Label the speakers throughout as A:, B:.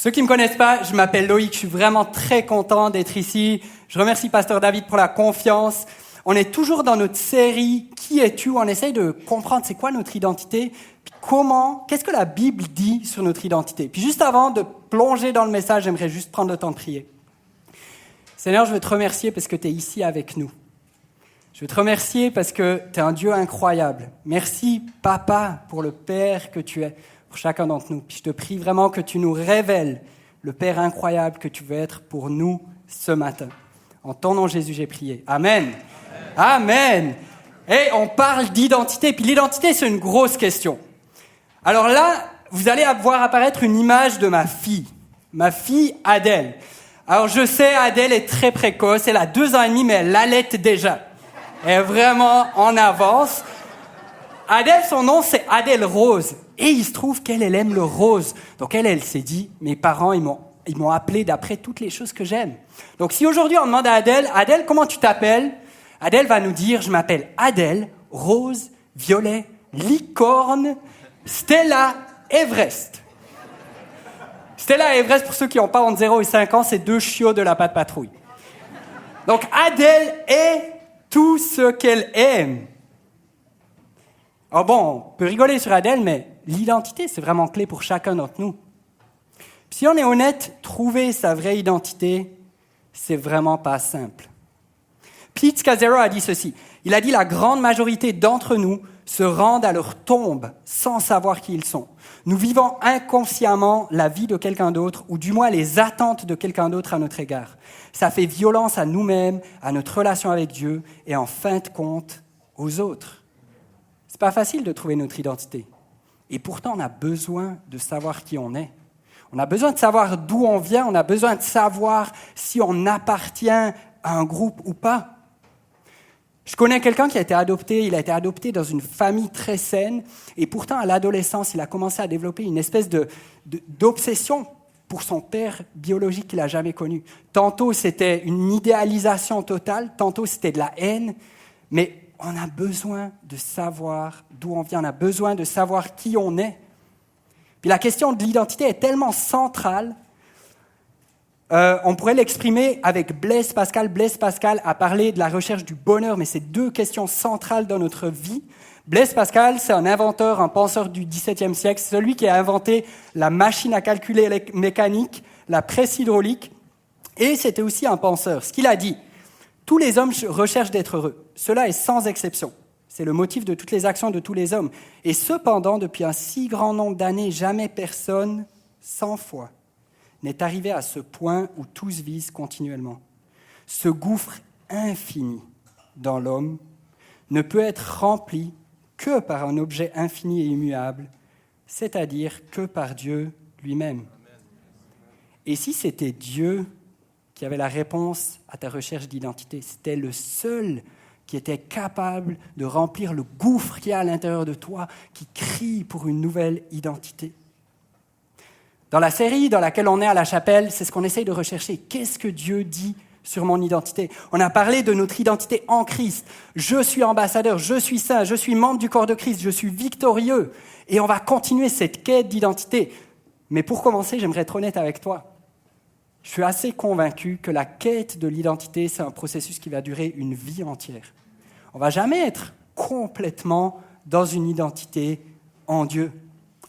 A: Pour ceux qui ne me connaissent pas, je m'appelle Loïc, je suis vraiment très content d'être ici. Je remercie Pasteur David pour la confiance. On est toujours dans notre série « Qui es-tu ?» où on essaye de comprendre c'est quoi notre identité, puis qu'est-ce que la Bible dit sur notre identité. Puis juste avant de plonger dans le message, j'aimerais juste prendre le temps de prier. Seigneur, je veux te remercier parce que tu es ici avec nous. Je veux te remercier parce que tu es un Dieu incroyable. Merci, Papa, pour le Père que tu es pour chacun d'entre nous. Puis je te prie vraiment que tu nous révèles le Père incroyable que tu veux être pour nous ce matin. En ton nom, Jésus, j'ai prié. Amen. Amen. Et on parle d'identité. Puis l'identité, c'est une grosse question. Alors là, vous allez voir apparaître une image de ma fille Adèle. Alors je sais, Adèle est très précoce, elle a 2 ans et demi, mais elle allaite déjà. Elle est vraiment en avance. Adèle, son nom, c'est Adèle Rose. Et il se trouve qu'elle aime le rose. Donc elle s'est dit, mes parents, ils m'ont appelé d'après toutes les choses que j'aime. Donc si aujourd'hui on demande à Adèle, comment tu t'appelles? Adèle va nous dire, je m'appelle Adèle, Rose, Violet, Licorne, Stella, Everest. Stella et Everest, pour ceux qui n'ont pas entre 0 et 5 ans, c'est 2 chiots de la patte patrouille. Donc Adèle est tout ce qu'elle aime. Alors bon, on peut rigoler sur Adèle, mais l'identité, c'est vraiment clé pour chacun d'entre nous. Puis si on est honnête, trouver sa vraie identité, c'est vraiment pas simple. Pete Scazzero a dit ceci. Il a dit « La grande majorité d'entre nous se rendent à leur tombe sans savoir qui ils sont. Nous vivons inconsciemment la vie de quelqu'un d'autre, ou du moins les attentes de quelqu'un d'autre à notre égard. Ça fait violence à nous-mêmes, à notre relation avec Dieu, et en fin de compte, aux autres. C'est pas facile de trouver notre identité. Et pourtant, on a besoin de savoir qui on est. On a besoin de savoir d'où on vient, on a besoin de savoir si on appartient à un groupe ou pas. Je connais quelqu'un qui a été adopté, il a été adopté dans une famille très saine, et pourtant, à l'adolescence, il a commencé à développer une espèce d'obsession pour son père biologique qu'il n'a jamais connu. Tantôt, c'était une idéalisation totale, tantôt, c'était de la haine, mais on a besoin de savoir d'où on vient, on a besoin de savoir qui on est. Puis la question de l'identité est tellement centrale, on pourrait l'exprimer avec Blaise Pascal. Blaise Pascal a parlé de la recherche du bonheur, mais c'est 2 questions centrales dans notre vie. Blaise Pascal, c'est un inventeur, un penseur du XVIIe siècle, c'est celui qui a inventé la machine à calculer mécanique, la presse hydraulique, et c'était aussi un penseur. Ce qu'il a dit, tous les hommes recherchent d'être heureux. Cela est sans exception. C'est le motif de toutes les actions de tous les hommes. Et cependant, depuis un si grand nombre d'années, jamais personne, 100 fois, n'est arrivé à ce point où tous visent continuellement. Ce gouffre infini dans l'homme ne peut être rempli que par un objet infini et immuable, c'est-à-dire que par Dieu lui-même. Et si c'était Dieu qui avait la réponse à ta recherche d'identité, c'était le seul qui était capable de remplir le gouffre qu'il y a à l'intérieur de toi, qui crie pour une nouvelle identité. Dans la série dans laquelle on est à la chapelle, c'est ce qu'on essaye de rechercher. Qu'est-ce que Dieu dit sur mon identité? On a parlé de notre identité en Christ. Je suis ambassadeur, je suis saint, je suis membre du corps de Christ, je suis victorieux. Et on va continuer cette quête d'identité. Mais pour commencer, j'aimerais être honnête avec toi. Je suis assez convaincu que la quête de l'identité, c'est un processus qui va durer une vie entière. On ne va jamais être complètement dans une identité en Dieu.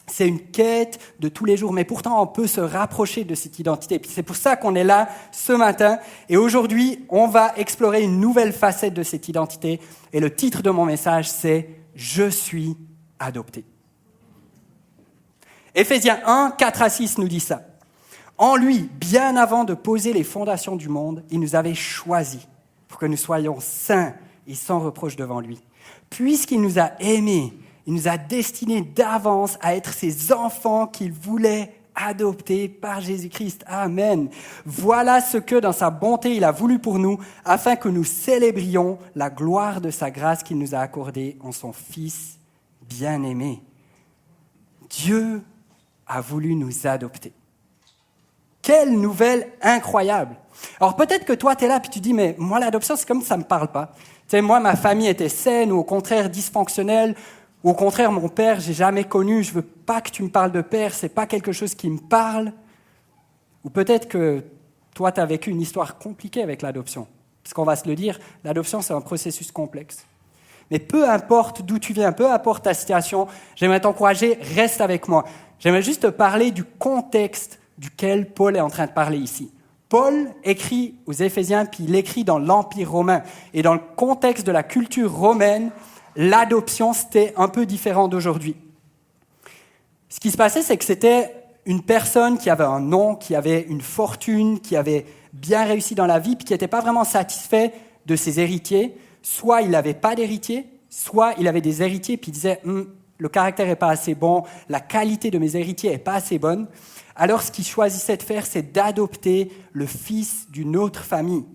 A: C'est une quête de tous les jours, mais pourtant on peut se rapprocher de cette identité. Puis c'est pour ça qu'on est là ce matin. Et aujourd'hui, on va explorer une nouvelle facette de cette identité. Et le titre de mon message, c'est « Je suis adopté ». Éphésiens 1, 4-6 nous dit ça. En lui, bien avant de poser les fondations du monde, il nous avait choisis pour que nous soyons saints et sans reproche devant lui. Puisqu'il nous a aimés, il nous a destinés d'avance à être ses enfants qu'il voulait adopter par Jésus-Christ. Amen. Voilà ce que, dans sa bonté, il a voulu pour nous, afin que nous célébrions la gloire de sa grâce qu'il nous a accordée en son Fils bien-aimé. Dieu a voulu nous adopter. Quelle nouvelle incroyable! Alors peut-être que toi, tu es là et tu dis, mais moi, l'adoption, c'est comme ça ne me parle pas. Tu sais, moi, ma famille était saine ou au contraire dysfonctionnelle. Ou au contraire, mon père, j'ai jamais connu, je veux pas que tu me parles de père, c'est pas quelque chose qui me parle. Ou peut-être que toi, tu as vécu une histoire compliquée avec l'adoption. Parce qu'on va se le dire, l'adoption, c'est un processus complexe. Mais peu importe d'où tu viens, peu importe ta situation, j'aimerais t'encourager, reste avec moi. J'aimerais juste te parler du contexte duquel Paul est en train de parler ici. Paul écrit aux Éphésiens, puis il écrit dans l'Empire romain. Et dans le contexte de la culture romaine, l'adoption, c'était un peu différent d'aujourd'hui. Ce qui se passait, c'est que c'était une personne qui avait un nom, qui avait une fortune, qui avait bien réussi dans la vie, puis qui n'était pas vraiment satisfait de ses héritiers. Soit il n'avait pas d'héritier, soit il avait des héritiers, puis il disait le caractère n'est pas assez bon, la qualité de mes héritiers n'est pas assez bonne. Alors ce qu'il choisissait de faire, c'est d'adopter le fils d'une autre famille.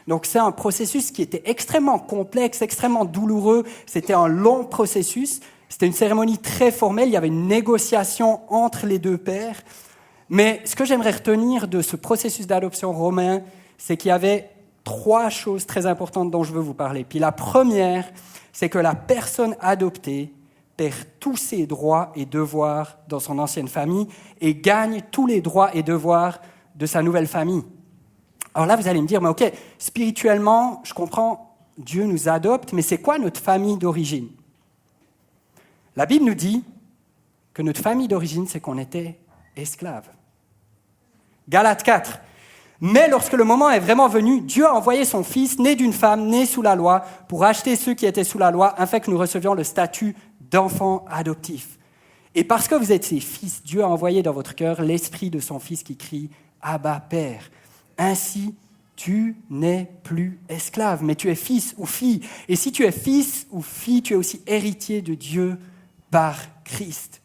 A: Donc c'est un processus qui était extrêmement complexe, extrêmement douloureux, c'était un long processus. C'était une cérémonie très formelle, il y avait une négociation entre les deux pères. Mais ce que j'aimerais retenir de ce processus d'adoption romain, c'est qu'il y avait 3 choses très importantes dont je veux vous parler. Puis la première, c'est que la personne adoptée perd tous ses droits et devoirs dans son ancienne famille et gagne tous les droits et devoirs de sa nouvelle famille. Alors là, vous allez me dire, mais ok, spirituellement, je comprends, Dieu nous adopte, mais c'est quoi notre famille d'origine ? La Bible nous dit que notre famille d'origine, c'est qu'on était esclaves. Galates 4. Mais lorsque le moment est vraiment venu, Dieu a envoyé son Fils, né d'une femme, né sous la loi, pour acheter ceux qui étaient sous la loi, afin que nous recevions le statut d'enfants adoptifs. Et parce que vous êtes ses fils, Dieu a envoyé dans votre cœur l'esprit de son Fils qui crie « Abba, Père ». Ainsi, tu n'es plus esclave, mais tu es fils ou fille. Et si tu es fils ou fille, tu es aussi héritier de Dieu par Christ.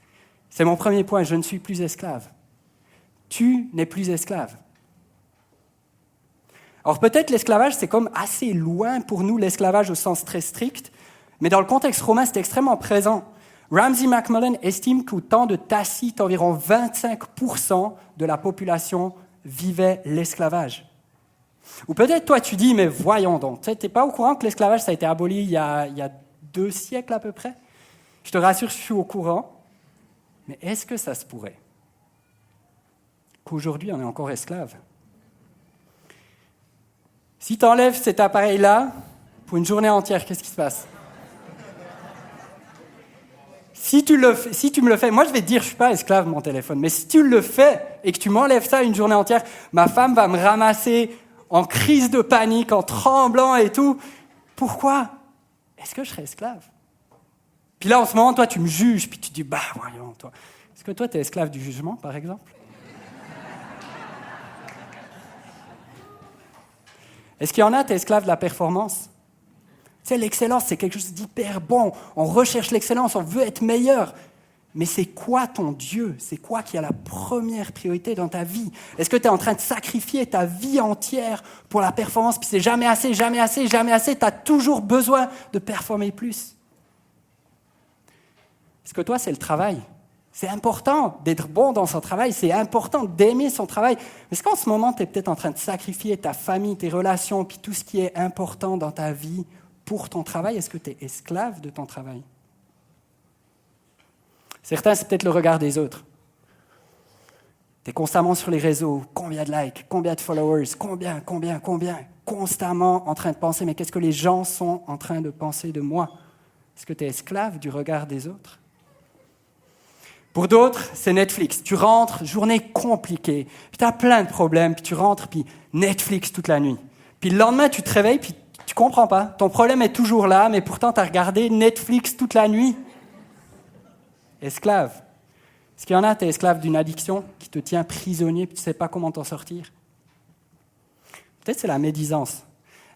A: C'est mon premier point, je ne suis plus esclave. Tu n'es plus esclave. Alors peut-être l'esclavage, c'est comme assez loin pour nous, l'esclavage au sens très strict, mais dans le contexte romain, c'est extrêmement présent. Ramsey MacMillan estime qu'au temps de Tacite, environ 25% de la population vivait l'esclavage. Ou peut-être toi tu dis, mais voyons donc, tu n'es pas au courant que l'esclavage ça a été aboli il y a 2 siècles à peu près ? Je te rassure, je suis au courant. Mais est-ce que ça se pourrait qu'aujourd'hui on est encore esclave ? Si tu enlèves cet appareil-là, pour une journée entière, qu'est-ce qui se passe ? Si tu me le fais, moi je vais te dire, je ne suis pas esclave de mon téléphone, mais si tu le fais et que tu m'enlèves ça une journée entière, ma femme va me ramasser en crise de panique, en tremblant et tout. Pourquoi ? Est-ce que je serais esclave ? Puis là, en ce moment, toi, tu me juges, puis tu te dis, bah, voyons, toi. Est-ce que toi, tu es esclave du jugement, par exemple ? Est-ce qu'il y en a, tu es esclave de la performance ? Tu sais, l'excellence, c'est quelque chose d'hyper bon. On recherche l'excellence, on veut être meilleur. Mais c'est quoi ton Dieu ? C'est quoi qui a la première priorité dans ta vie ? Est-ce que tu es en train de sacrifier ta vie entière pour la performance, puis c'est jamais assez, jamais assez, jamais assez, tu as toujours besoin de performer plus ? Est-ce que toi, c'est le travail ? C'est important d'être bon dans son travail, c'est important d'aimer son travail. Mais est-ce qu'en ce moment, tu es peut-être en train de sacrifier ta famille, tes relations, puis tout ce qui est important dans ta vie pour ton travail ? Est-ce que tu es esclave de ton travail ? Certains, c'est peut-être le regard des autres. Tu es constamment sur les réseaux, combien de likes, combien de followers, combien, constamment en train de penser, mais qu'est-ce que les gens sont en train de penser de moi ? Est-ce que tu es esclave du regard des autres ? Pour d'autres, c'est Netflix. Tu rentres, journée compliquée, puis tu as plein de problèmes, puis tu rentres, puis Netflix toute la nuit. Puis le lendemain, tu te réveilles, puis tu comprends pas. Ton problème est toujours là, mais pourtant, tu as regardé Netflix toute la nuit. Esclave. Est-ce qu'il y en a, tu es esclave d'une addiction qui te tient prisonnier, puis tu ne sais pas comment t'en sortir ? Peut-être c'est la médisance.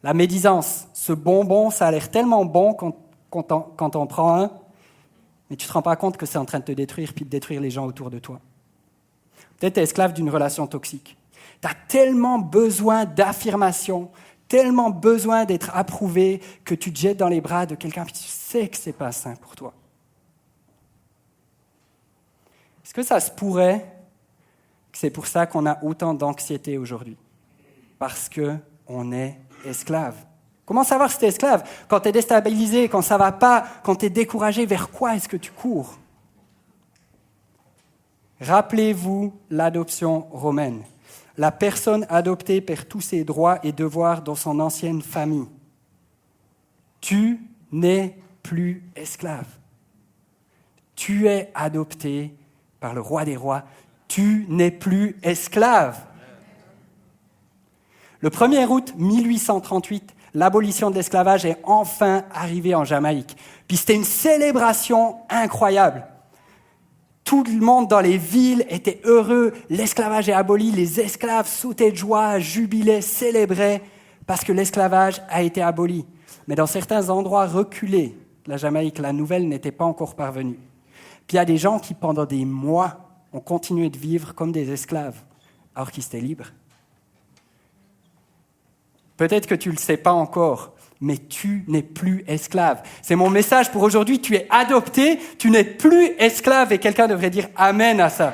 A: La médisance, ce bonbon, ça a l'air tellement bon quand on prend un, mais tu ne te rends pas compte que c'est en train de te détruire puis de détruire les gens autour de toi. Peut-être tu es esclave d'une relation toxique. Tu as tellement besoin d'affirmation, tellement besoin d'être approuvé que tu te jettes dans les bras de quelqu'un puis tu sais que ce n'est pas sain pour toi. Est-ce que ça se pourrait que c'est pour ça qu'on a autant d'anxiété aujourd'hui ? Parce qu'on est esclave. Comment savoir si tu es esclave ? Quand tu es déstabilisé, quand ça ne va pas, quand tu es découragé, vers quoi est-ce que tu cours ? Rappelez-vous l'adoption romaine. la personne adoptée perd tous ses droits et devoirs dans son ancienne famille. Tu n'es plus esclave. Tu es adopté par le roi des rois. Tu n'es plus esclave. Le 1er août 1838, l'abolition de l'esclavage est enfin arrivée en Jamaïque. Puis c'était une célébration incroyable. Tout le monde dans les villes était heureux, l'esclavage est aboli, les esclaves sautaient de joie, jubilaient, célébraient parce que l'esclavage a été aboli. Mais dans certains endroits reculés de la Jamaïque, la nouvelle n'était pas encore parvenue. Puis il y a des gens qui, pendant des mois, ont continué de vivre comme des esclaves, alors qu'ils étaient libres. Peut-être que tu ne le sais pas encore, mais tu n'es plus esclave. C'est mon message pour aujourd'hui, tu es adopté, tu n'es plus esclave, et quelqu'un devrait dire Amen à ça.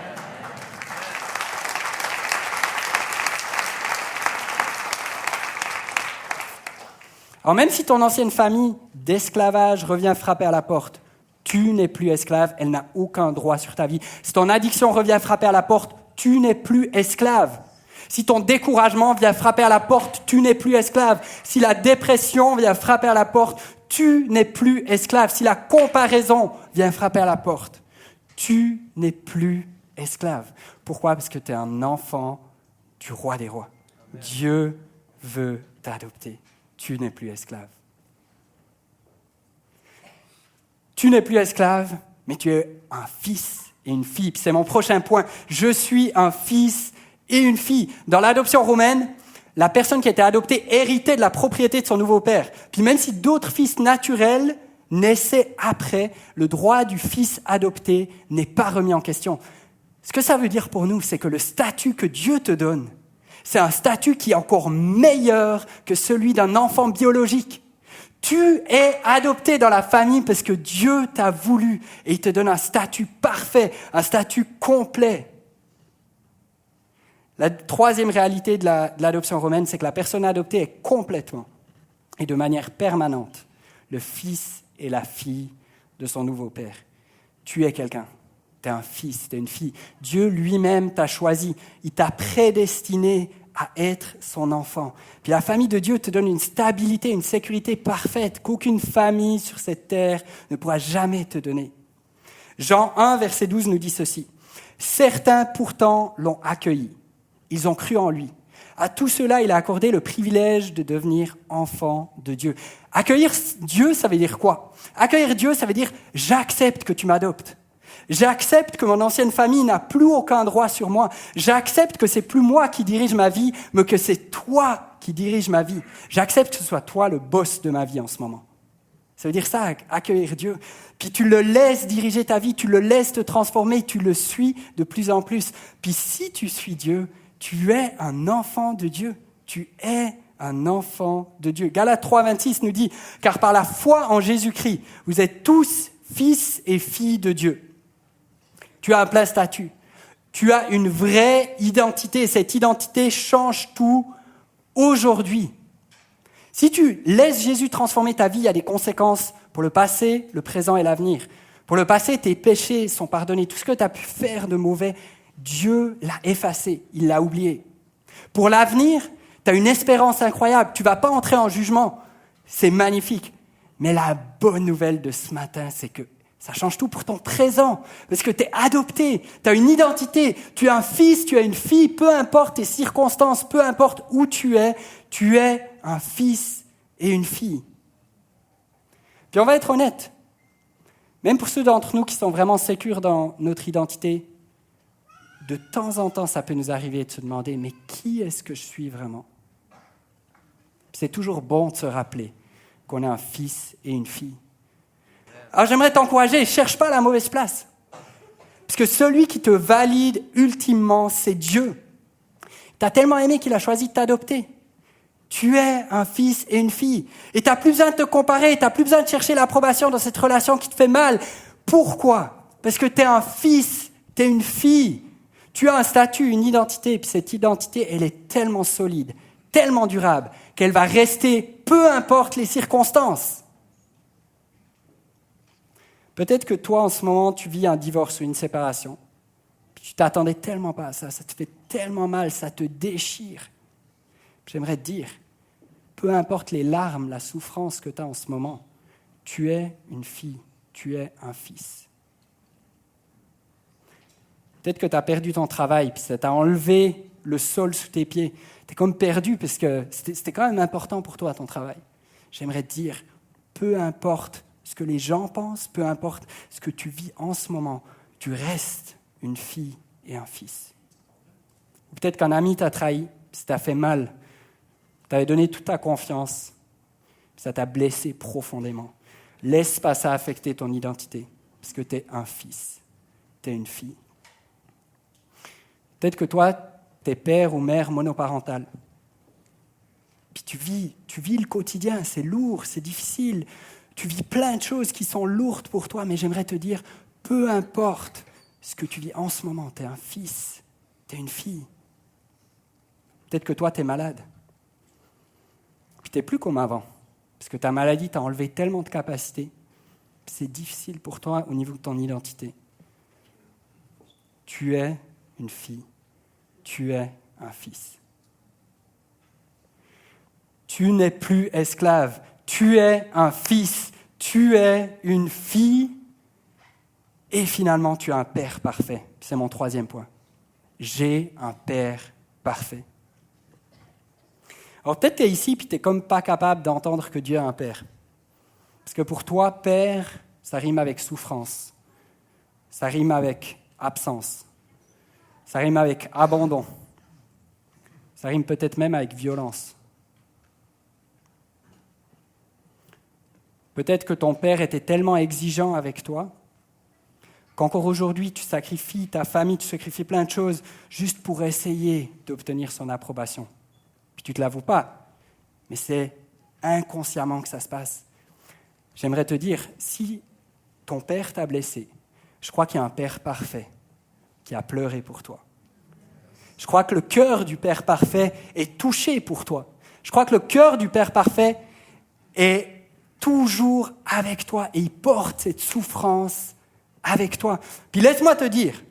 A: Alors même si ton ancienne famille d'esclavage revient frapper à la porte, tu n'es plus esclave, elle n'a aucun droit sur ta vie. Si ton addiction revient frapper à la porte, tu n'es plus esclave. Si ton découragement vient frapper à la porte, tu n'es plus esclave. Si la dépression vient frapper à la porte, tu n'es plus esclave. Si la comparaison vient frapper à la porte, tu n'es plus esclave. Pourquoi? Parce que tu es un enfant du roi des rois. Amen. Dieu veut t'adopter. Tu n'es plus esclave. Tu n'es plus esclave, mais tu es un fils et une fille. Puis c'est mon prochain point. Je suis un fils et une fille. Dans l'adoption romaine, la personne qui était adoptée héritait de la propriété de son nouveau père. Puis même si d'autres fils naturels naissaient après, le droit du fils adopté n'est pas remis en question. Ce que ça veut dire pour nous, c'est que le statut que Dieu te donne, c'est un statut qui est encore meilleur que celui d'un enfant biologique. Tu es adopté dans la famille parce que Dieu t'a voulu et il te donne un statut parfait, un statut complet. La troisième réalité de l'adoption romaine, c'est que la personne adoptée est complètement et de manière permanente le fils et la fille de son nouveau père. Tu es quelqu'un, tu es un fils, tu es une fille. Dieu lui-même t'a choisi, il t'a prédestiné à être son enfant. Puis la famille de Dieu te donne une stabilité, une sécurité parfaite qu'aucune famille sur cette terre ne pourra jamais te donner. Jean 1, verset 12 nous dit ceci. « Certains pourtant l'ont accueilli. Ils ont cru en lui. À tout cela, il a accordé le privilège de devenir enfant de Dieu. » Accueillir Dieu, ça veut dire quoi? Accueillir Dieu, ça veut dire « j'accepte que tu m'adoptes. J'accepte que mon ancienne famille n'a plus aucun droit sur moi. J'accepte que c'est plus moi qui dirige ma vie, mais que c'est toi qui dirige ma vie. J'accepte que ce soit toi le boss de ma vie en ce moment. » Ça veut dire ça, accueillir Dieu. Puis tu le laisses diriger ta vie, tu le laisses te transformer, tu le suis de plus en plus. Puis si tu suis Dieu, tu es un enfant de Dieu. Tu es un enfant de Dieu. Galates 3, 26 nous dit « Car par la foi en Jésus-Christ, vous êtes tous fils et filles de Dieu. » Tu as un plein statut. Tu as une vraie identité. Cette identité change tout aujourd'hui. Si tu laisses Jésus transformer ta vie, il y a des conséquences pour le passé, le présent et l'avenir. Pour le passé, tes péchés sont pardonnés. Tout ce que tu as pu faire de mauvais, Dieu l'a effacé. Il l'a oublié. Pour l'avenir, tu as une espérance incroyable. Tu ne vas pas entrer en jugement. C'est magnifique. Mais la bonne nouvelle de ce matin, c'est que ça change tout pour ton présent, parce que tu es adopté, tu as une identité, tu es un fils, tu es une fille, peu importe tes circonstances, peu importe où tu es un fils et une fille. Puis on va être honnête, même pour ceux d'entre nous qui sont vraiment sécures dans notre identité, de temps en temps, ça peut nous arriver de se demander, mais qui est-ce que je suis vraiment? Puis c'est toujours bon de se rappeler qu'on est un fils et une fille. Alors j'aimerais t'encourager, ne cherche pas la mauvaise place. Parce que celui qui te valide ultimement, c'est Dieu. Tu as tellement aimé qu'il a choisi de t'adopter. Tu es un fils et une fille. Et tu n'as plus besoin de te comparer, tu n'as plus besoin de chercher l'approbation dans cette relation qui te fait mal. Pourquoi? Parce que tu es un fils, tu es une fille. Tu as un statut, une identité. Et puis cette identité, elle est tellement solide, tellement durable, qu'elle va rester peu importe les circonstances. Peut-être que toi, en ce moment, tu vis un divorce ou une séparation. Tu t'attendais tellement pas à ça, ça te fait tellement mal, ça te déchire. J'aimerais te dire, peu importe les larmes, la souffrance que tu as en ce moment, tu es une fille, tu es un fils. Peut-être que tu as perdu ton travail, puis ça t'a enlevé le sol sous tes pieds. Tu es comme perdu parce que c'était quand même important pour toi ton travail. J'aimerais te dire, peu importe ce que les gens pensent, peu importe ce que tu vis en ce moment, tu restes une fille et un fils. Ou peut-être qu'un ami t'a trahi, ça t'a fait mal, tu avais donné toute ta confiance, ça t'a blessé profondément. Laisse pas ça affecter ton identité, parce que tu es un fils, tu es une fille. Peut-être que toi, tu es père ou mère monoparentale. Puis tu vis le quotidien, c'est lourd, c'est difficile. Tu vis plein de choses qui sont lourdes pour toi, mais j'aimerais te dire, peu importe ce que tu vis en ce moment, tu es un fils, tu es une fille. Peut-être que toi, tu es malade. Puis tu n'es plus comme avant, parce que ta maladie t'a enlevé tellement de capacités. C'est difficile pour toi au niveau de ton identité. Tu es une fille, tu es un fils. Tu n'es plus esclave, tu es un fils, tu es une fille, et finalement tu as un père parfait. C'est mon troisième point. J'ai un père parfait. Alors peut-être que tu es ici et tu n'es comme pas capable d'entendre que Dieu a un père. Parce que pour toi, père, ça rime avec souffrance, ça rime avec absence, ça rime avec abandon, ça rime peut-être même avec violence. Peut-être que ton père était tellement exigeant avec toi qu'encore aujourd'hui, tu sacrifies ta famille, tu sacrifies plein de choses juste pour essayer d'obtenir son approbation. Puis tu ne te l'avoues pas, mais c'est inconsciemment que ça se passe. J'aimerais te dire, si ton père t'a blessé, je crois qu'il y a un père parfait qui a pleuré pour toi. Je crois que le cœur du père parfait est touché pour toi. Je crois que le cœur du père parfait est toujours avec toi et il porte cette souffrance avec toi. Puis laisse-moi te dire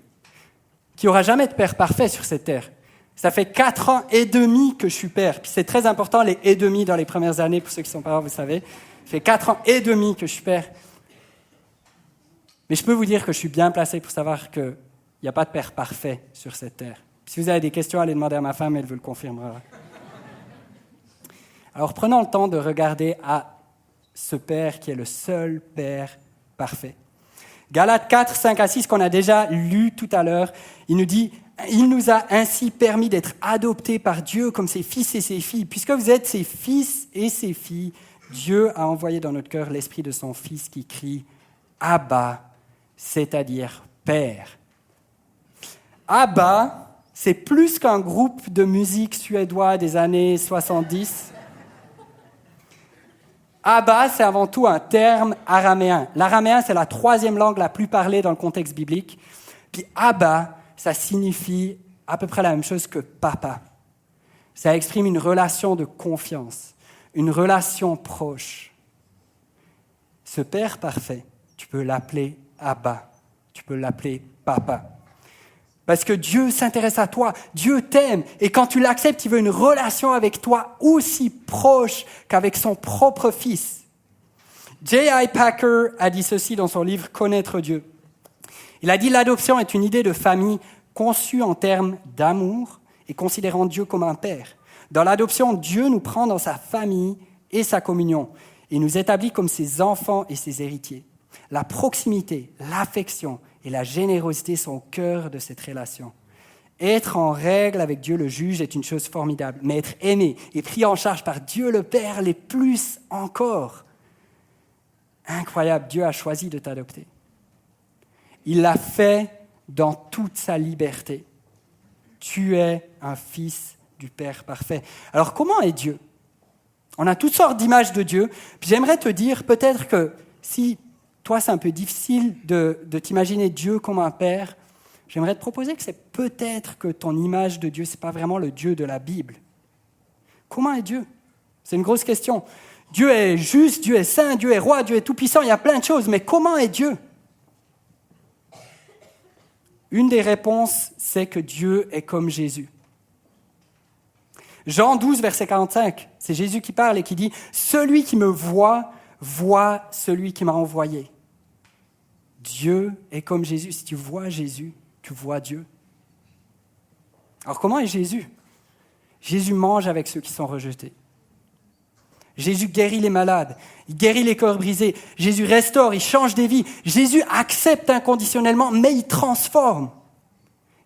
A: qu'il n'y aura jamais de père parfait sur cette terre. Ça fait 4 ans et demi que je suis père. Puis c'est très important, les et demi dans les premières années, pour ceux qui sont parents, vous savez. Ça fait 4 ans et demi que je suis père. Mais je peux vous dire que je suis bien placé pour savoir qu'il n'y a pas de père parfait sur cette terre. Puis si vous avez des questions, allez demander à ma femme, elle vous le confirmera. Alors prenons le temps de regarder à ce Père qui est le seul Père parfait. Galates 4, 5 à 6, qu'on a déjà lu tout à l'heure, il nous dit « Il nous a ainsi permis d'être adoptés par Dieu comme ses fils et ses filles. Puisque vous êtes ses fils et ses filles, Dieu a envoyé dans notre cœur l'esprit de son Fils qui crie « Abba », c'est-à-dire « Père ». Abba, c'est plus qu'un groupe de musique suédois des années 70. Abba, c'est avant tout un terme araméen. L'araméen, c'est la 3e langue la plus parlée dans le contexte biblique. Puis Abba, ça signifie à peu près la même chose que papa. Ça exprime une relation de confiance, une relation proche. Ce Père parfait, tu peux l'appeler Abba, tu peux l'appeler papa. Parce que Dieu s'intéresse à toi, Dieu t'aime, et quand tu l'acceptes, il veut une relation avec toi aussi proche qu'avec son propre fils. J.I. Packer a dit ceci dans son livre « Connaître Dieu ». Il a dit « L'adoption est une idée de famille conçue en termes d'amour et considérant Dieu comme un père. Dans l'adoption, Dieu nous prend dans sa famille et sa communion et nous établit comme ses enfants et ses héritiers. La proximité, l'affection et la générosité sont au cœur de cette relation. Être en règle avec Dieu le juge est une chose formidable, mais être aimé et pris en charge par Dieu le Père l'est plus encore. Incroyable, Dieu a choisi de t'adopter. Il l'a fait dans toute sa liberté. Tu es un fils du Père parfait. Alors comment est Dieu ? On a toutes sortes d'images de Dieu. Puis j'aimerais te dire peut-être que si toi, c'est un peu difficile de t'imaginer Dieu comme un père. J'aimerais te proposer que c'est peut-être que ton image de Dieu, ce n'est pas vraiment le Dieu de la Bible. Comment est Dieu ? C'est une grosse question. Dieu est juste, Dieu est saint, Dieu est roi, Dieu est tout-puissant, il y a plein de choses. Mais comment est Dieu ? Une des réponses, c'est que Dieu est comme Jésus. Jean 12, verset 45, c'est Jésus qui parle et qui dit « Celui qui me voit, voit celui qui m'a envoyé. » Dieu est comme Jésus. Si tu vois Jésus, tu vois Dieu. Alors comment est Jésus? Jésus mange avec ceux qui sont rejetés. Jésus guérit les malades, il guérit les cœurs brisés. Jésus restaure, il change des vies. Jésus accepte inconditionnellement, mais il transforme.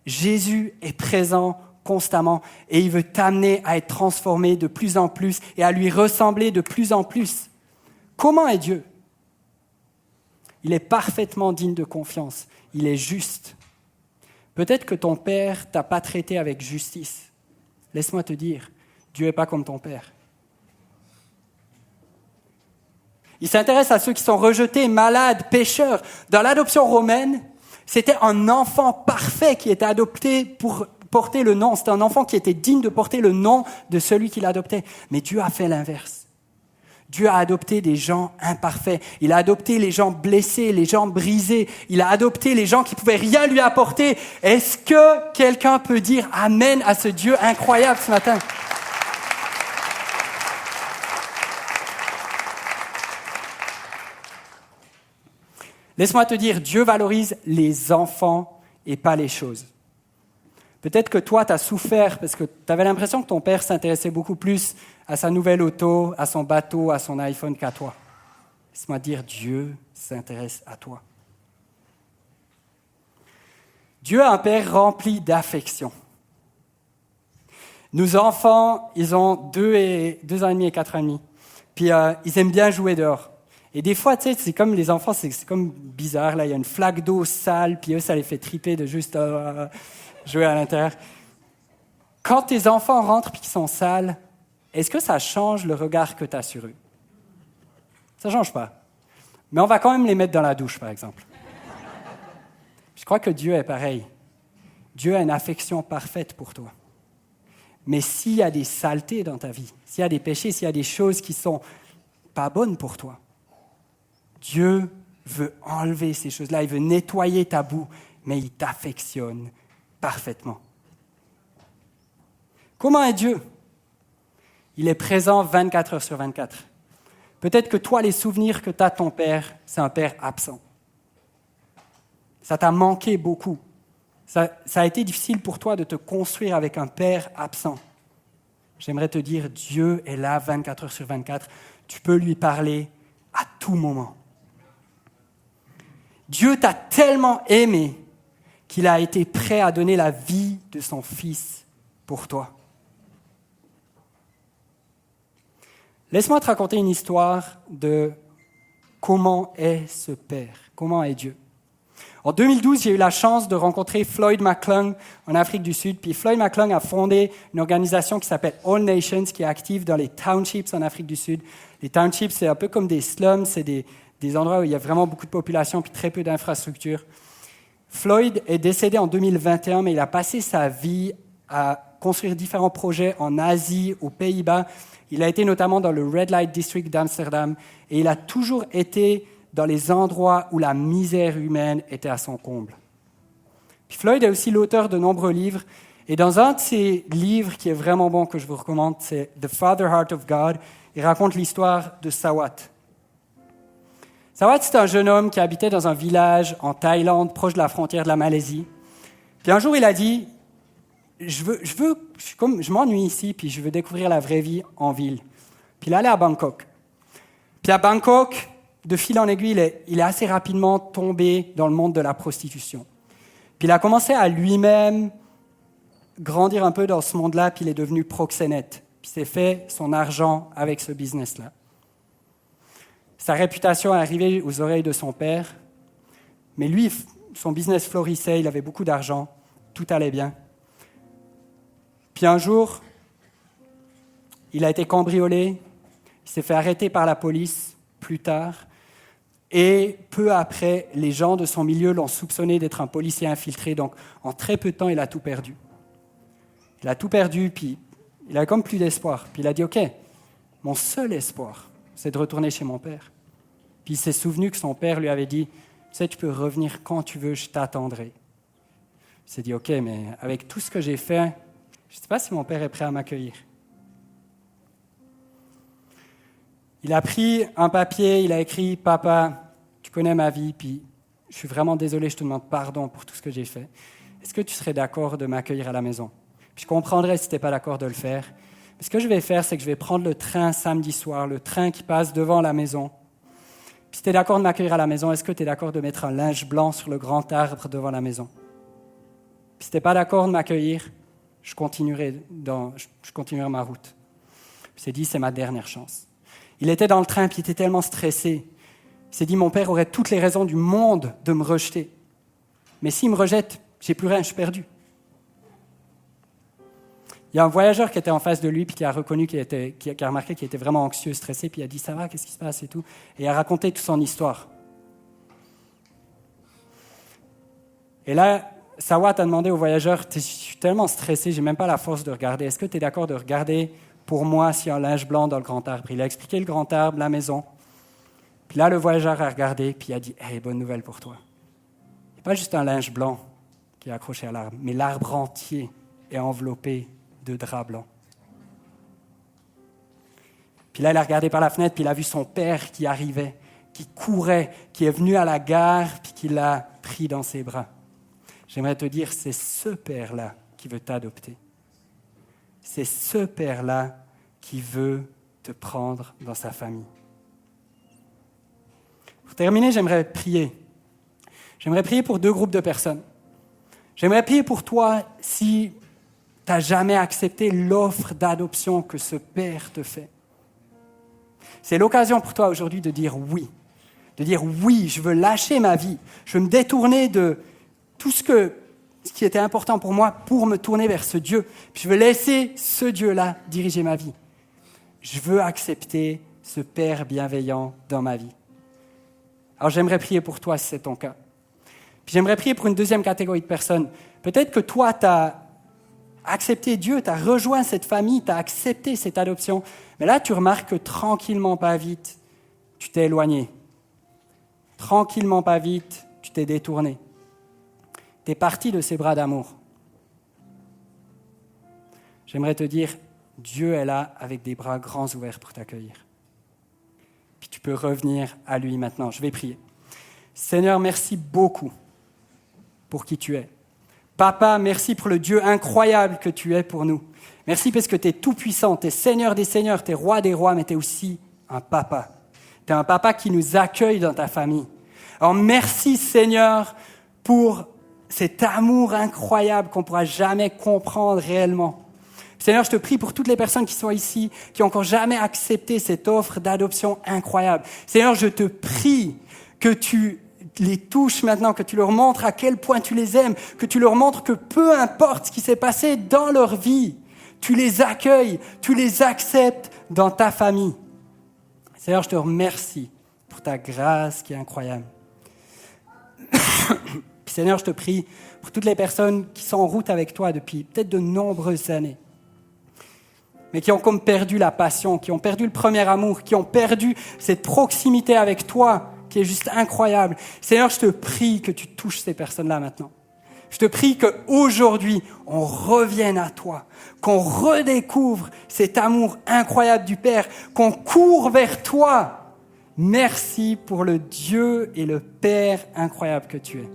A: Jésus est présent constamment et il veut t'amener à être transformé de plus en plus et à lui ressembler de plus en plus. Comment est Dieu? Il est parfaitement digne de confiance. Il est juste. Peut-être que ton père t'a pas traité avec justice. Laisse-moi te dire, Dieu n'est pas comme ton père. Il s'intéresse à ceux qui sont rejetés, malades, pécheurs. Dans l'adoption romaine, c'était un enfant parfait qui était adopté pour porter le nom. C'était un enfant qui était digne de porter le nom de celui qui l'adoptait. Mais Dieu a fait l'inverse. Dieu a adopté des gens imparfaits. Il a adopté les gens blessés, les gens brisés. Il a adopté les gens qui ne pouvaient rien lui apporter. Est-ce que quelqu'un peut dire Amen à ce Dieu incroyable ce matin? Laisse-moi te dire, Dieu valorise les enfants et pas les choses. Peut-être que toi, tu as souffert parce que tu avais l'impression que ton père s'intéressait beaucoup plus à sa nouvelle auto, à son bateau, à son iPhone qu'à toi. Laisse-moi te dire, Dieu s'intéresse à toi. Dieu a un père rempli d'affection. Nos enfants, ils ont 2 ans et demi et 4 ans et demi. Puis ils aiment bien jouer dehors. Et des fois, tu sais, c'est comme les enfants, c'est comme bizarre. Là, il y a une flaque d'eau sale, puis eux, ça les fait triper de juste jouer à l'intérieur. Quand tes enfants rentrent puis qu'ils sont sales, est-ce que ça change le regard que tu as sur eux? Ça ne change pas. Mais on va quand même les mettre dans la douche, par exemple. Je crois que Dieu est pareil. Dieu a une affection parfaite pour toi. Mais s'il y a des saletés dans ta vie, s'il y a des péchés, s'il y a des choses qui ne sont pas bonnes pour toi, Dieu veut enlever ces choses-là, il veut nettoyer ta boue, mais il t'affectionne parfaitement. Comment est Dieu? Il est présent 24 heures sur 24. Peut-être que toi, les souvenirs que tu as de ton père, c'est un père absent. Ça t'a manqué beaucoup. Ça a été difficile pour toi de te construire avec un père absent. J'aimerais te dire, Dieu est là 24 heures sur 24. Tu peux lui parler à tout moment. Dieu t'a tellement aimé qu'il a été prêt à donner la vie de son Fils pour toi. Laisse-moi te raconter une histoire de comment est ce Père, comment est Dieu. En 2012, j'ai eu la chance de rencontrer Floyd McClung en Afrique du Sud. Puis Floyd McClung a fondé une organisation qui s'appelle All Nations, qui est active dans les townships en Afrique du Sud. Les townships, c'est un peu comme des slums, c'est des endroits où il y a vraiment beaucoup de population puis très peu d'infrastructures. Floyd est décédé en 2021, mais il a passé sa vie à construire différents projets en Asie, aux Pays-Bas. Il a été notamment dans le Red Light District d'Amsterdam et il a toujours été dans les endroits où la misère humaine était à son comble. Puis Floyd est aussi l'auteur de nombreux livres, et dans un de ses livres qui est vraiment bon, que je vous recommande, c'est The Father Heart of God, il raconte l'histoire de Sawat. Sawat, c'est un jeune homme qui habitait dans un village en Thaïlande, proche de la frontière de la Malaisie. Puis un jour, il a dit, je m'ennuie ici, puis je veux découvrir la vraie vie en ville. Puis il est allé à Bangkok. Puis à Bangkok, de fil en aiguille, il est assez rapidement tombé dans le monde de la prostitution. Puis il a commencé à lui-même grandir un peu dans ce monde-là, puis il est devenu proxénète. Puis il s'est fait son argent avec ce business-là. Sa réputation est arrivée aux oreilles de son père, mais lui, son business florissait, il avait beaucoup d'argent, tout allait bien. Puis un jour, il a été cambriolé, il s'est fait arrêter par la police plus tard, et peu après, les gens de son milieu l'ont soupçonné d'être un policier infiltré, donc en très peu de temps, il a tout perdu. Il a tout perdu, puis il a comme plus d'espoir. Puis il a dit, OK, mon seul espoir, c'est de retourner chez mon père. Puis il s'est souvenu que son père lui avait dit, tu sais, tu peux revenir quand tu veux, je t'attendrai. Il s'est dit, ok, mais avec tout ce que j'ai fait, je ne sais pas si mon père est prêt à m'accueillir. Il a pris un papier, il a écrit, papa, tu connais ma vie, puis je suis vraiment désolé, je te demande pardon pour tout ce que j'ai fait. Est-ce que tu serais d'accord de m'accueillir à la maison? Puis je comprendrais si tu n'es pas d'accord de le faire. Mais ce que je vais faire, c'est que je vais prendre le train samedi soir, le train qui passe devant la maison. Puis si tu es d'accord de m'accueillir à la maison, est-ce que tu es d'accord de mettre un linge blanc sur le grand arbre devant la maison? Puis si tu n'es pas d'accord de m'accueillir, je continuerai ma route. Puis il s'est dit, c'est ma dernière chance. Il était dans le train, puis il était tellement stressé. Il s'est dit, mon père aurait toutes les raisons du monde de me rejeter. Mais s'il me rejette, j'ai plus rien, je suis perdu. Il y a un voyageur qui était en face de lui, puis qui a reconnu qui a remarqué qu'il était vraiment anxieux, stressé, puis il a dit, ça va, qu'est-ce qui se passe et tout. Et il a raconté toute son histoire. Et là, Sawat a demandé au voyageur, je suis tellement stressé, j'ai même pas la force de regarder. Est-ce que tu es d'accord de regarder pour moi s'il y a un linge blanc dans le grand arbre? Il a expliqué le grand arbre, la maison. Puis là, le voyageur a regardé, puis il a dit, hey, bonne nouvelle pour toi. Il n'y a pas juste un linge blanc qui est accroché à l'arbre, mais l'arbre entier est enveloppé de draps blancs. Puis là, il a regardé par la fenêtre, puis il a vu son père qui arrivait, qui courait, qui est venu à la gare, puis qui l'a pris dans ses bras. J'aimerais te dire, c'est ce père-là qui veut t'adopter. C'est ce père-là qui veut te prendre dans sa famille. Pour terminer, j'aimerais prier. J'aimerais prier pour 2 groupes de personnes. J'aimerais prier pour toi si tu n'as jamais accepté l'offre d'adoption que ce Père te fait. C'est l'occasion pour toi aujourd'hui de dire oui. De dire oui, je veux lâcher ma vie. Je veux me détourner de tout ce qui était important pour moi pour me tourner vers ce Dieu. Puis je veux laisser ce Dieu-là diriger ma vie. Je veux accepter ce Père bienveillant dans ma vie. Alors j'aimerais prier pour toi si c'est ton cas. Puis j'aimerais prier pour une deuxième catégorie de personnes. Peut-être que toi, tu as accepté Dieu, tu as rejoint cette famille, tu as accepté cette adoption. Mais là, tu remarques que tranquillement, pas vite, tu t'es éloigné. Tranquillement, pas vite, tu t'es détourné. Tu es parti de ses bras d'amour. J'aimerais te dire, Dieu est là avec des bras grands ouverts pour t'accueillir. Puis tu peux revenir à lui maintenant. Je vais prier. Seigneur, merci beaucoup pour qui tu es. Papa, merci pour le Dieu incroyable que tu es pour nous. Merci parce que tu es tout-puissant, tu es Seigneur des seigneurs, tu es Roi des rois, mais tu es aussi un papa. Tu es un papa qui nous accueille dans ta famille. Alors merci Seigneur pour cet amour incroyable qu'on ne pourra jamais comprendre réellement. Seigneur, je te prie pour toutes les personnes qui sont ici, qui n'ont encore jamais accepté cette offre d'adoption incroyable. Seigneur, je te prie que tu les touches maintenant, que tu leur montres à quel point tu les aimes, que tu leur montres que peu importe ce qui s'est passé dans leur vie, tu les accueilles, tu les acceptes dans ta famille. Seigneur, je te remercie pour ta grâce qui est incroyable. Puis Seigneur, je te prie pour toutes les personnes qui sont en route avec toi depuis peut-être de nombreuses années, mais qui ont comme perdu la passion, qui ont perdu le premier amour, qui ont perdu cette proximité avec toi, qui est juste incroyable. Seigneur, je te prie que tu touches ces personnes-là maintenant. Je te prie qu'aujourd'hui, on revienne à toi, qu'on redécouvre cet amour incroyable du Père, qu'on court vers toi. Merci pour le Dieu et le Père incroyable que tu es.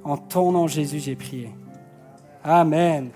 A: En ton nom, Jésus, j'ai prié. Amen.